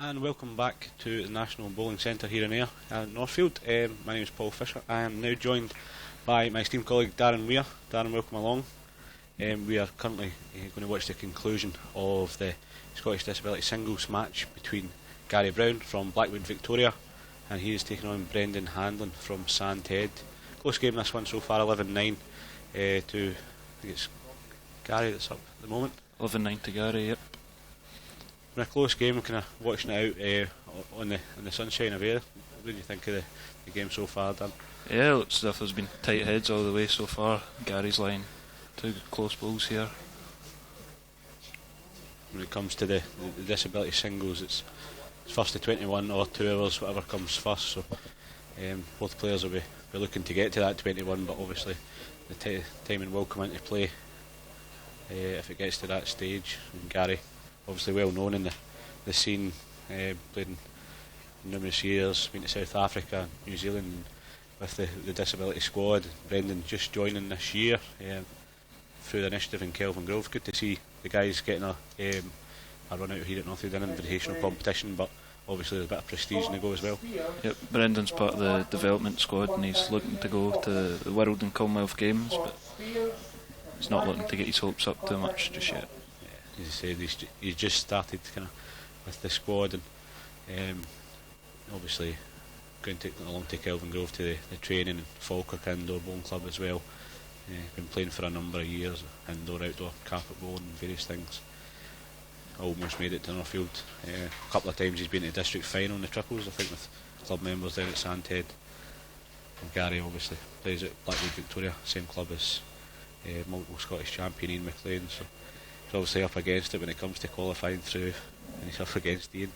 And welcome back to the National Bowling Centre here in Ayr, Northfield. My name is Paul Fisher. I am now joined by my esteemed colleague Darren Weir. Darren, welcome along. We are currently going to watch the conclusion of the Scottish Disability Singles match between Garry Brown from Blackwood, Victoria, and he is taking on Brendan Handlin from Sandhead. Close game this one so far, 11-9 to, I think it's Garry that's up at the moment. 11-9 to Garry, yep. In a close game, kind of watching it out on the sunshine of Ayr. What do you think of the game so far, Dan? Yeah, it looks as if there's been tight heads all the way so far. Gary's line, two close bowls here. When it comes to the disability singles, it's first to 21 or 2 hours, whatever comes first. So both players will be looking to get to that 21, but obviously the timing will come into play if it gets to that stage. And Garry, obviously well known in the scene, played in numerous years, been to South Africa, New Zealand with the disability squad. Brendan just joining this year through the initiative in Kelvin Grove. Good to see the guys getting a run out here at Northfield in invitational competition, but obviously there's a bit of prestige in the go as well. Yep, Brendan's part of the development squad and he's looking to go to the World and Commonwealth Games, but he's not looking to get his hopes up too much just yet. As I said, he's just started kind of with the squad, and obviously going to take along to Kelvin Grove to the training and Falkirk Indoor Bowling Club as well. Been playing for a number of years, indoor, outdoor, carpet bowling, various things. Almost made it to Northfield. A couple of times he's been to the district final in the triples, I think, with club members down at Sandhead. And Garry obviously plays at Blackwood, Victoria, same club as multiple Scottish champion Ian McLean. So he's obviously up against it when it comes to qualifying through, and he's up against Ian.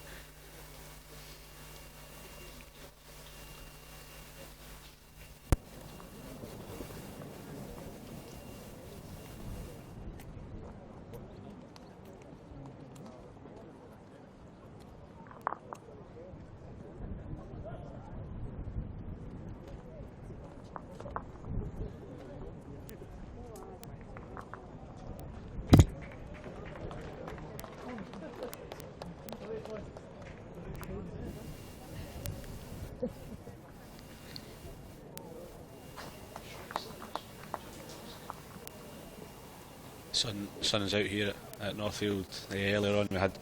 Sun is out here at Northfield. Earlier on we had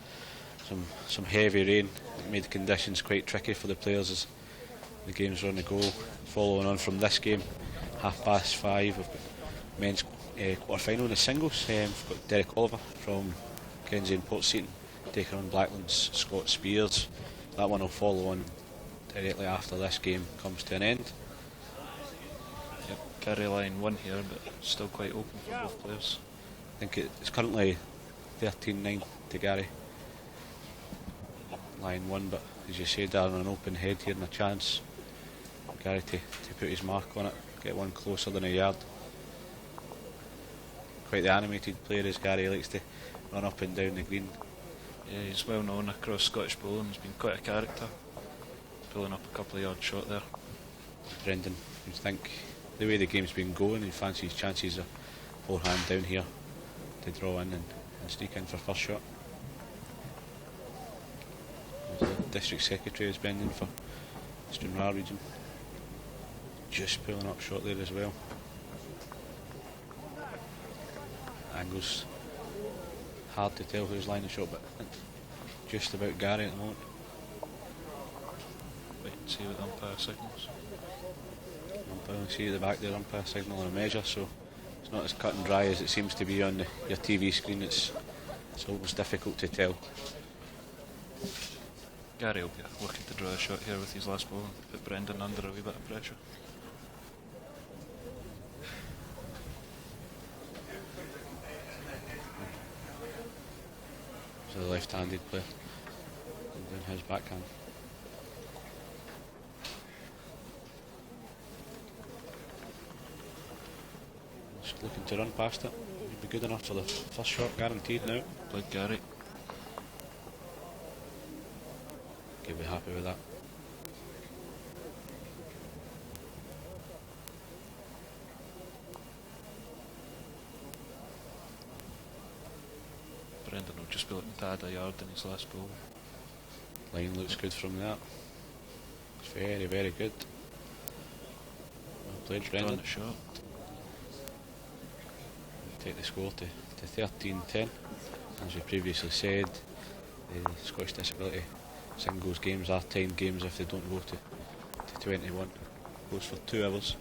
some heavy rain that made the conditions quite tricky for the players as the games were on the go. Following on from this game, 5:30, we've got men's quarter final in the singles. We've got Derek Oliver from Kenzie and Port Seton taking on Blackland's Scott Spears. That one will follow on directly after this game comes to an end. Yep, Garry line 1 here, but still quite open for both players. I think it's currently 13-9 to Garry. Line 1, but as you say, Darren, an open head here and a chance for Garry to put his mark on it, get one closer than a yard. Quite the animated player as Garry, likes to run up and down the green. Yeah, he's well known across Scottish bowling, he's been quite a character, pulling up a couple of yard shot there. Brendan, you think the way the game's been going, he fancies chances of forehand down here to draw in and sneak in for first shot. There's the District Secretary is Brendan for Stranraer region. Just pulling up shot there as well. Angles hard to tell who's line the shot, but I think just about Garry at the moment. Wait and see what the umpire signals. Umpire, see at the back there, umpire signal and a measure, so it's not as cut and dry as it seems to be on your TV screen. It's almost difficult to tell. Garry will be looking to draw a shot here with his last ball and put Brendan under a wee bit of pressure. So the left-handed player doing his backhand. Just looking to run past it. He'd be good enough for the first shot, guaranteed now. Played Garry. He'll be happy with that. Brendan will just be looking to add a yard in his last ball. Line looks good from that. It's very, very good. Well played, Brendan. Got a shot. Take the score to 13-10. As we previously said, the Scottish Disability singles games are timed games if they don't go to 21. Goes for 2 hours.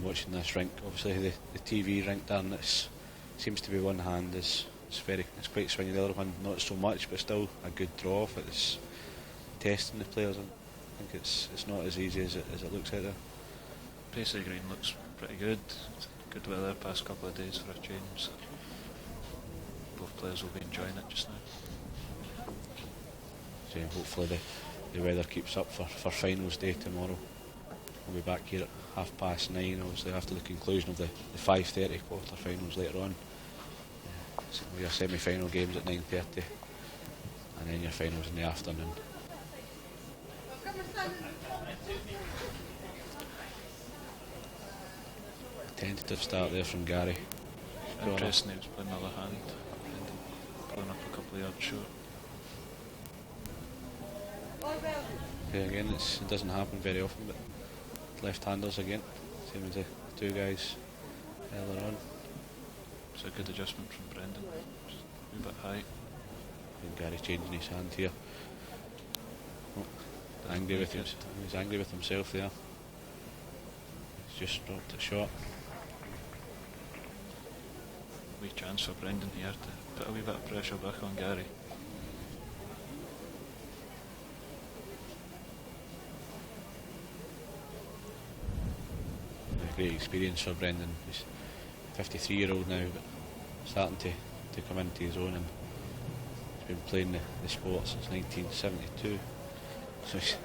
Watching this rink, obviously the TV rink down this seems to be one hand is it's quite swingy, the other one not so much, but still a good draw if it's testing the players. And I think it's not as easy as it looks out there. Pace of the green looks pretty good. Good weather past couple of days for a change. So both players will be enjoying it just now. So yeah, hopefully the weather keeps up for finals day tomorrow. We'll be back here at 9:30, obviously after the conclusion of the 5:30 quarter finals later on. So we have semi-final games at 9:30 and then your finals in the afternoon. Tentative start there from Garry. Interesting, he was playing another hand and pulling up a couple of yards short. Yeah, again, it doesn't happen very often, but left-handers again, same as the 2 guys earlier on. It's a good adjustment from Brendan, just a wee bit high. And Garry changing his hand here. Oh, angry with him. He's angry with himself there. He's just dropped it short. Wee chance for Brendan here to put a wee bit of pressure back on Garry. Great experience for Brendan. He's 53-year-old now, but starting to come into his own, and he's been playing the sport since 1972. So he's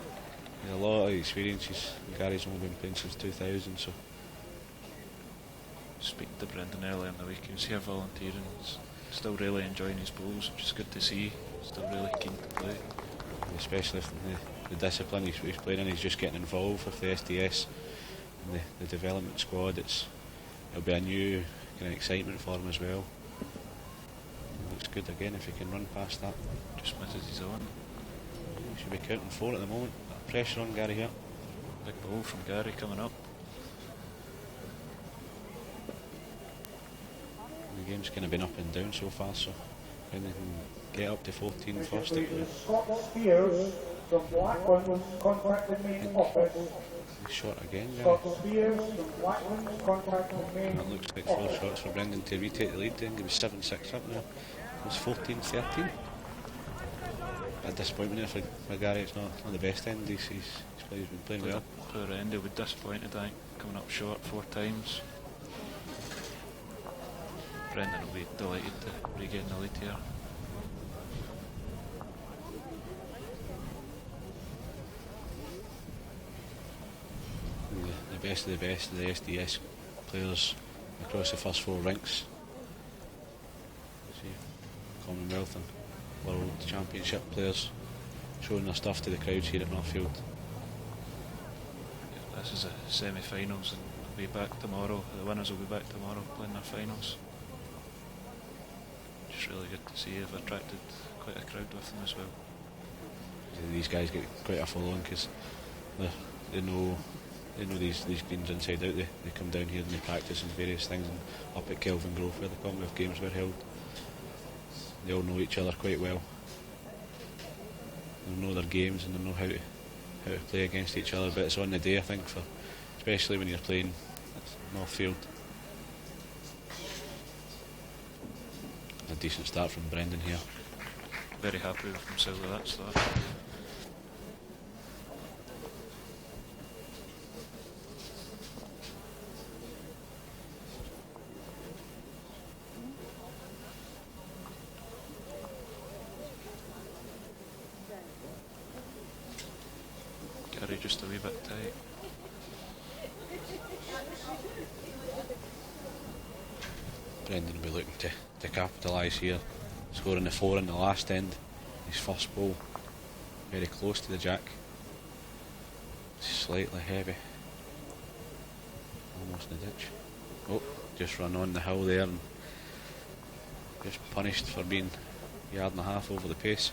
a lot of experience. Gary's only been playing since 2000. So Speaking to Brendan earlier in the week, he was here volunteering. He's still really enjoying his bowls, which is good to see. Still really keen to play. Especially if the discipline he's playing in, he's just getting involved with the SDS. The development squad, it'll be a new kind of excitement for him as well. It looks good again if he can run past that. Just misses his own. He should be counting 4 at the moment. Pressure on Garry here. Big ball from Garry coming up. The game's kind of been up and down so far, so when they can get up to 14 first, it will shot again. That looks like 4 shots for Brendan to retake the lead. Then he was 7-6 up now. It was 14-13. A disappointment there for Garry. It's not the best end. He's been playing well. Poor end. He'll be disappointed, I think, coming up short 4 times. Brendan will be delighted to regain the lead here. The best of the best of the SDS players across the first 4 rinks. See, Commonwealth and World Championship players showing their stuff to the crowds here at Northfield. Yeah, this is a semi-finals and we'll be back tomorrow. The winners will be back tomorrow playing their finals. Just really good to see they've attracted quite a crowd with them as well. These guys get quite a following because they know these greens inside out. They come down here and they practice in various things, and up at Kelvin Grove where the Commonwealth Games were held, they all know each other quite well. They know their games and they know how to play against each other, but it's on the day, I think, for especially when you're playing at Northfield. A decent start from Brendan here. Very happy with himself with that start. Garry just a wee bit tight. Brendan will be looking to capitalise here, scoring the 4 in the last end. His first ball, very close to the jack, slightly heavy, almost in the ditch. Oh, just run on the hill there and just punished for being a yard and a half over the pace.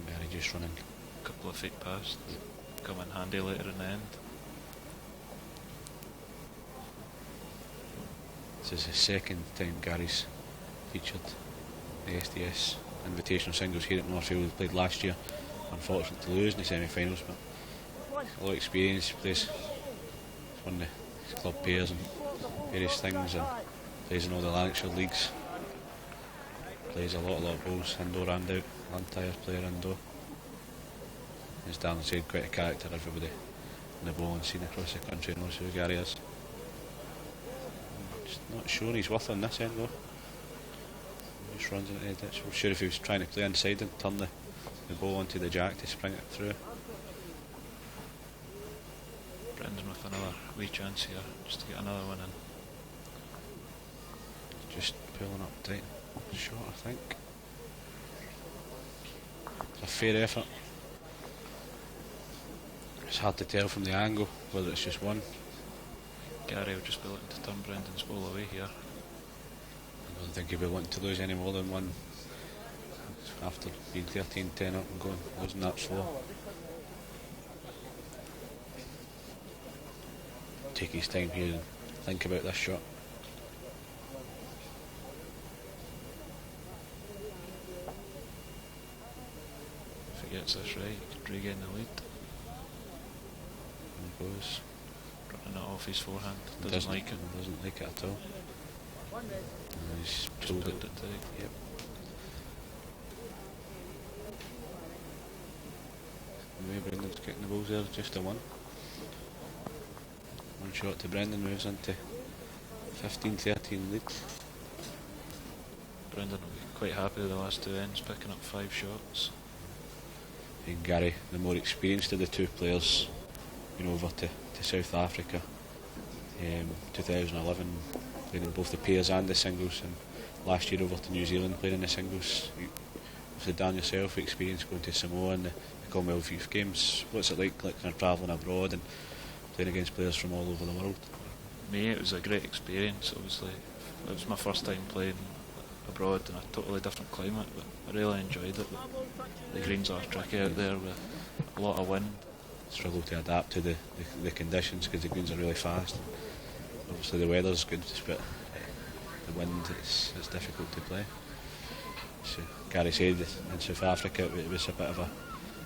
Garry just running A couple of feet past, come in handy later in the end. This is the second time Garry's featured the SDS Invitational singles here at Northfield. He played last year, unfortunate to lose in the semi-finals, but a lot of experience. He plays, he's won his club pairs and various things, and plays in all the Lanarkshire leagues. Plays a lot of balls, indoor and out. Lantyre's player indoor. As Darren said, quite a character. Everybody in the bowling scene across the country knows who Garry is. Just not sure he's worth on this end though. Just runs into the ditch. I'm sure if he was trying to play inside and turn the ball onto the jack to spring it through. Brendan with another wee chance here, just to get another one in. Just pulling up tight. Shot, I think. It's a fair effort. It's hard to tell from the angle whether it's just one. Garry will just be looking to turn Brendan's ball away here. I don't think he'll be wanting to lose any more than one after being 13-10 up and going, losing that 4. Take his time here and think about this shot. If he gets this right, he could regain the lead. And he goes. Running it off his forehand, doesn't like it. Doesn't like it at all. And he's Just pulled pulled it. it tight. Yep. Maybe Brendan's kicking the balls there, just a 1. One shot to Brendan, moves into 15-13 lead. Brendan will be quite happy with the last 2 ends, picking up 5 shots. And Garry, the more experienced of the 2 players, been over to South Africa. 2011, playing in both the pairs and the singles, and last year over to New Zealand playing in the singles. Obviously, Dan, yourself, experience going to Samoa and the Commonwealth Youth Games. What's it like kind of travelling abroad and playing against players from all over the world? Me, it was a great experience. Obviously, it was my first time playing abroad in a totally different climate, but I really enjoyed it. The greens are tricky out there with a lot of wind. Struggle to adapt to the conditions because the greens are really fast. Obviously the weather's good, but the wind, it's difficult to play. So Garry said in South Africa it was a bit of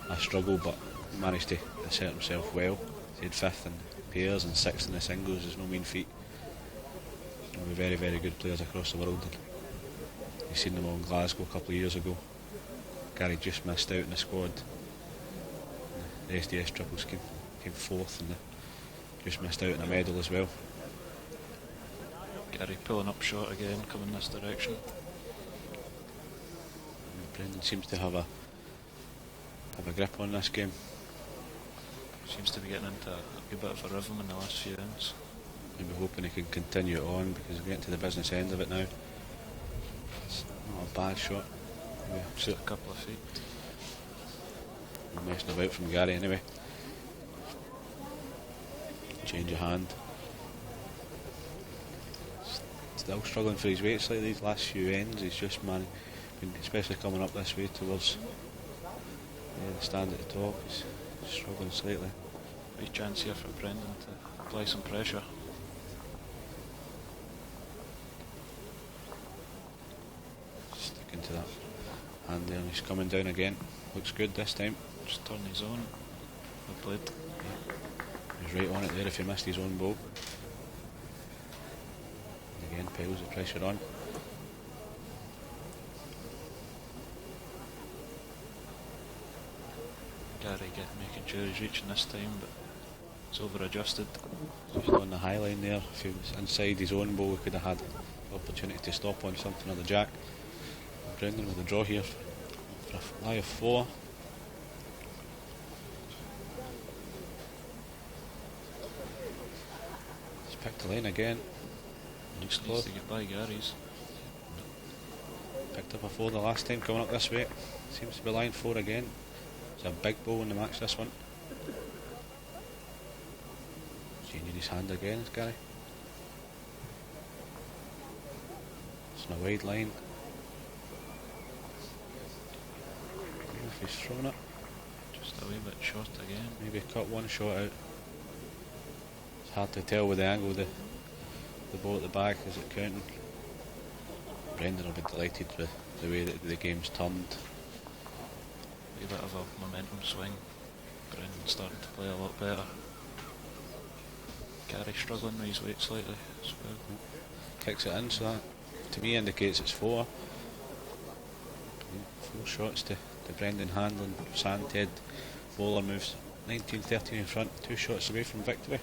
a struggle, but he managed to assert himself well. He had 5th in pairs and 6th in the singles. Is no mean feat. There'll be very, very good players across the world. You've seen them all in Glasgow a couple of years ago. Garry just missed out in the squad. The SDS triples came 4th and just missed out on a medal as well. Garry pulling up short again, coming this direction. And Brendan seems to have a grip on this game. Seems to be getting into a bit of a rhythm in the last few ends. Maybe hoping he can continue it on because we're getting to the business end of it now. It's not a bad shot. Maybe Just a couple of feet. Messing about from Garry anyway. Change of hand. Still struggling for his weight slightly these last few ends. He's just been especially coming up this way towards the stand at the top. He's struggling slightly. Big chance here for Brendan to apply some pressure. Sticking to that hand there, and he's coming down again. Looks good this time. Just turn his own. Well played. He's right on it there if he missed his own ball. And again, piles the pressure on. Garry making sure he's reaching this time, but It's over adjusted. Just on the high line there. If he was inside his own ball, he could have had the opportunity to stop on something of the jack. Brendan with a draw here for a fly of 4. He's picked the lane again. Needs to get by Garry's. Picked up a 4 the last time coming up this way. Seems to be line 4 again. It's a big ball in the match, this one. Changing his hand again, is Garry. It's in a wide line. I don't know if he's thrown it. Just a wee bit short again. Maybe cut one shot out. It's hard to tell with the angle of the ball at the back. Is it counting? Brendan will be delighted with the way that the game's turned. A wee bit of a momentum swing. Brendan's starting to play a lot better. Garry struggling with his weight slightly as well. Kicks it in, so that to me indicates it's 4. 4 shots to Brendan Handlin. Sandhead bowler moves 19-13 in front, 2 shots away from victory.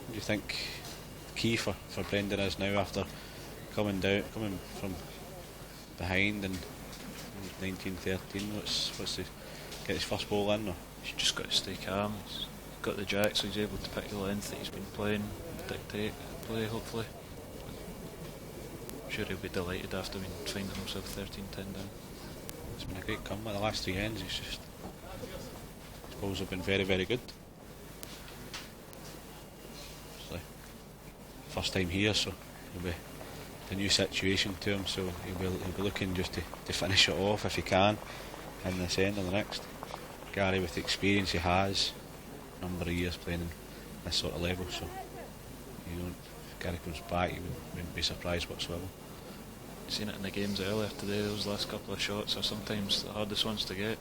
What do you think the key for Brendan is now after coming from behind in 19-13? What's the get his first ball in? Or? He's just got to stay calm. He's got the jack, so he's able to pick the length that he's been playing, dictate play hopefully. I'm sure he'll be delighted after finding himself 13-10 down. It's been a great comeback. The last 3 ends, his balls have been very, very good. It's the first time here, so it'll be a new situation to him. So he'll be looking just to finish it off if he can in this end or the next. Garry, with the experience he has, a number of years playing in this sort of level, so if Garry comes back, he wouldn't be surprised whatsoever. Seen it in the games earlier today. Those last couple of shots are sometimes the hardest ones to get.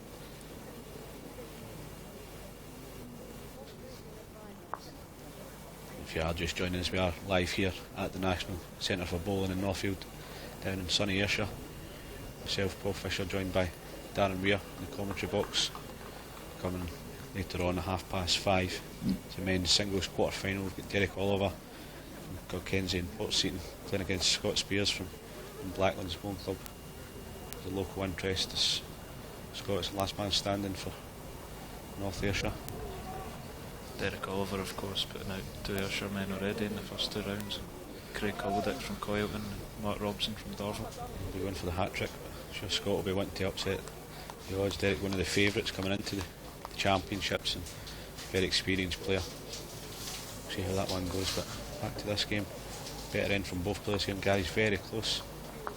If you are just joining us, we are live here at the National Centre for Bowling in Northfield, down in sunny Ayrshire. Myself, Paul Fisher, joined by Darren Weir in the commentary box. Coming later on at 5:30. It's the men's singles quarter final. We've got Derek Oliver from Godkenzie and Port Seton playing against Scott Spears from Blacklands Bowling Club. The local interest is Scott's last man standing for North Ayrshire. Derek Oliver, of course, putting out 2 Ayrshire men already in the first 2 rounds. Craig Caldick from Coylton and Mark Robson from Darvel. He'll be going for the hat-trick, but I'm sure Scott will be wanting to upset the odds. Derek, one of the favourites coming into the championships, and very experienced player. See how that one goes, but back to this game. Better end from both players here. Gary's very close,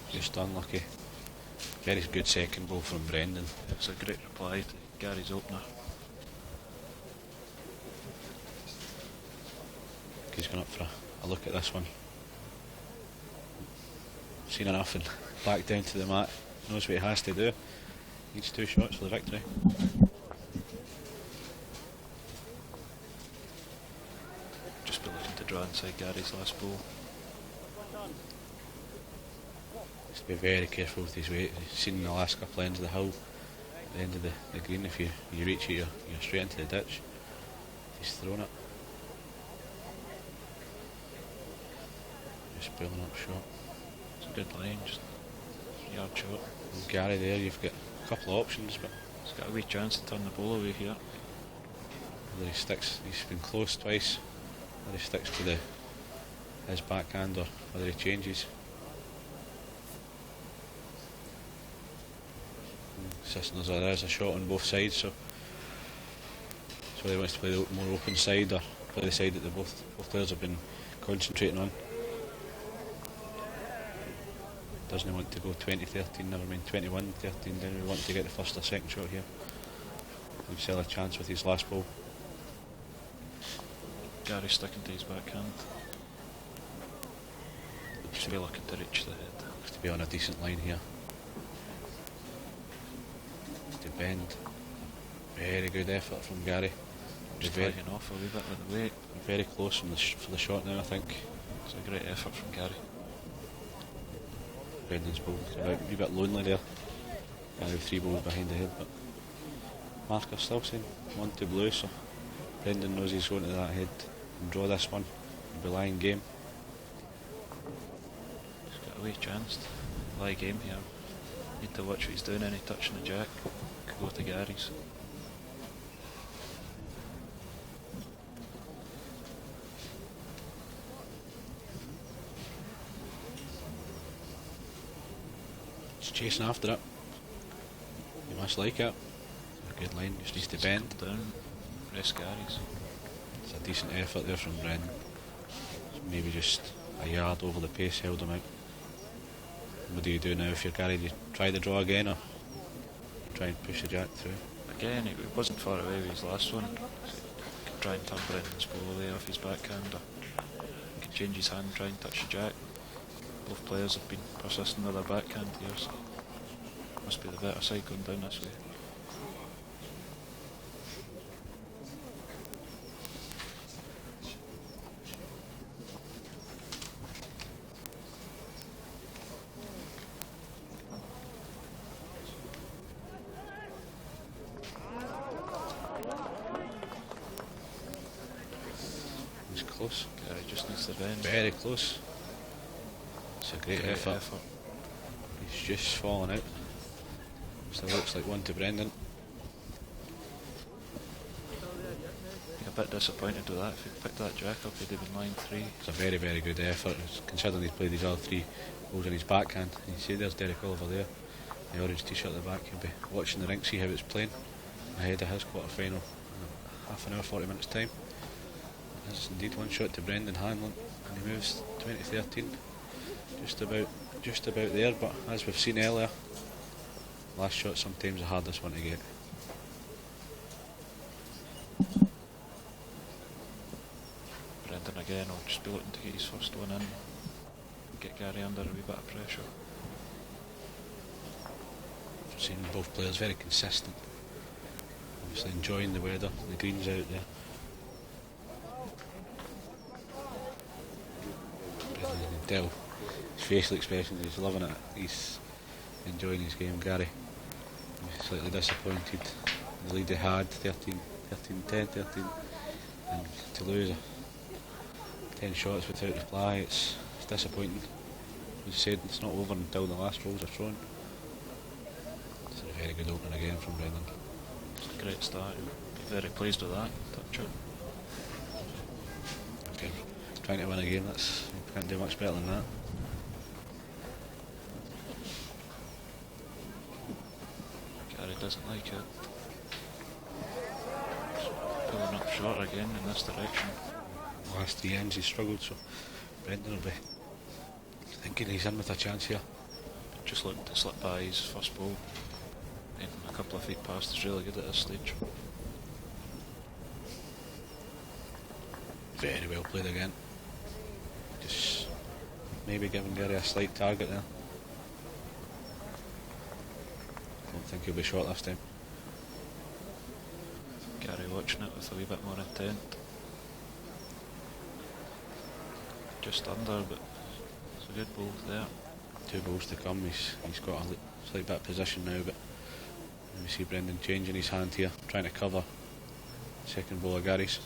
just unlucky. Very good second ball from Brendan. It was a great reply to Gary's opener. He's gone up for a look at this one. Seen enough and back down to the mat. Knows what he has to do. Needs 2 shots for the victory. Just be looking to draw inside Gary's last ball. Needs to be very careful with his weight. He's seen the last couple ends of the hill, at the end of the green. If you reach it, you're straight into the ditch. He's thrown it. Just pulling up shot. It's a good line, just a yard shot. And Gary there, you've got a couple of options, but he's got a wee chance to turn the ball away here. Whether he sticks, he's been close twice. Whether he sticks to his backhand or whether he changes. Insisting there is a shot on both sides, so whether he wants to play the more open side or play the side that both players have been concentrating on. Doesn't want to go 20-13, never mind 21-13, then we want to get the first or second shot here. He'll sell a chance with his last ball. Gary sticking to his backhand. Looks to be looking to reach the head. Looks to be on a decent line here. To bend. Very good effort from Gary. Just flagging off a wee bit with the weight. Very close for the shot now, I think. It's a great effort from Gary. Brendan's ball a wee bit lonely there. Gary with 3 balls behind the head, but marker still saying 1 to blue, so Brendan knows he's going to that head and draw this one. It'll be lying game. He's got a wee chance to lie game here. Need to watch what he's doing. Any touching the jack could go to Garry's. He's chasing after it. You must like it. A good line, just needs to bend. Down, rest Garry's. It's a decent effort there from Brendan. Maybe just a yard over the pace held him out. What do you do now if you're Garry? Do you try the draw again or try and push the jack through? Again, it wasn't far away with his last one. So he could try and turn Brendan's ball away off his backhand, or he could change his hand and try and touch the jack. Both players have been persistent with their backhand here, so must be the better side going down this way. He's close. Garry just needs to bend. Very close. It's a great effort. He's just fallen out. Still looks like one to Brendan. A bit disappointed with that. If he'd picked that jack up, he'd have been line 3. It's a very, very good effort, considering he's played these other 3 balls in his backhand. You see there's Derek Oliver there, the orange t-shirt at the back. He'll be watching the rink, see how it's playing ahead of his quarter-final in half an hour, 40 minutes time. There's indeed one shot to Brendan Hanlon, and he moves 20-13. Just about there, but as we've seen earlier, last shot sometimes the hardest one to get. Brendan again will just be looking to get his first one in, get Garry under a wee bit of pressure. I've seen both players very consistent, obviously enjoying the weather, the greens out there. Brendan, you can tell his facial expressions, he's loving it, he's enjoying his game. Garry, he's slightly disappointed. The lead he had, 13, 10, 13, and to lose 10 shots without reply, it's disappointing. As you said, it's not over until the last rolls are thrown. It's a very good opening again from Brendan. It's a great start. Be very pleased with that touch out. Okay. Trying to win a game, that's, you can't do much better than that. Garry doesn't like it. Pulling up short again in this direction. Last 3 ends he struggled, so Brendan will be thinking he's in with a chance here. Just looking to slip by his first ball. And a couple of feet past is really good at this stage. Very well played again. Just maybe giving Garry a slight target there. Don't think he'll be short this time. Garry watching it with a wee bit more intent. Just under, but it's a good ball there. 2 balls to come. He's got a slight bit of position now, but we see Brendan changing his hand here, trying to cover second ball of Garry's.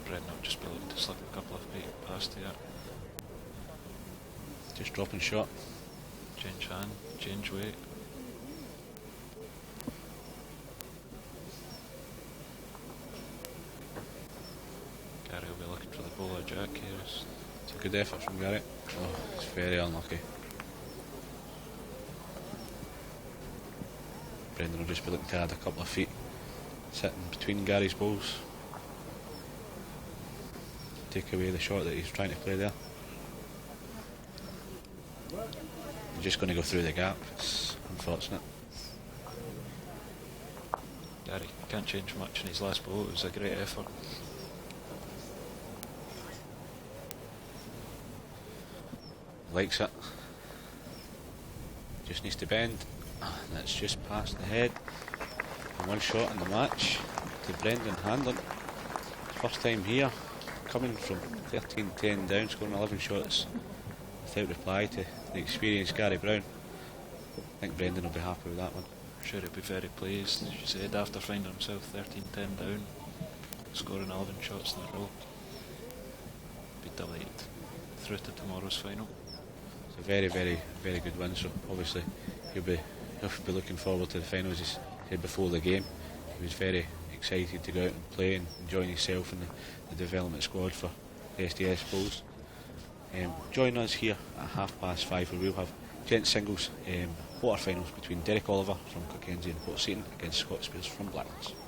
Brendan will just be looking to slip a couple of feet past here. Just dropping shot. Change hand, change weight. Garry will be looking for the bowler jack here. It's a good effort from Garry. Oh, it's very unlucky. Brendan will just be looking to add a couple of feet, sitting between Garry's balls. Take away the shot that he's trying to play there. He's just going to go through the gap. It's unfortunate. Garry can't change much in his last ball. It was a great effort. Likes it. Just needs to bend. And that's just past the head. And one shot in the match to Brendan Hanlon. First time here, coming from 13-10 down, scoring 11 shots without reply to the experienced Gary Brown. I think Brendan will be happy with that one. sure he'll be very pleased. As you said, after finding himself 13-10 down, scoring 11 shots in a row, be delighted through to tomorrow's final. It's a very, very, very good win. So obviously he'll be looking forward to the finals. He said before the game he was very excited to go out and play and join himself in the development squad for the SDS Bulls. Join us here at 5:30 where we'll have gents singles quarter finals between Derek Oliver from Cockenzie and Port Seton against Scott Spears from Blackburn.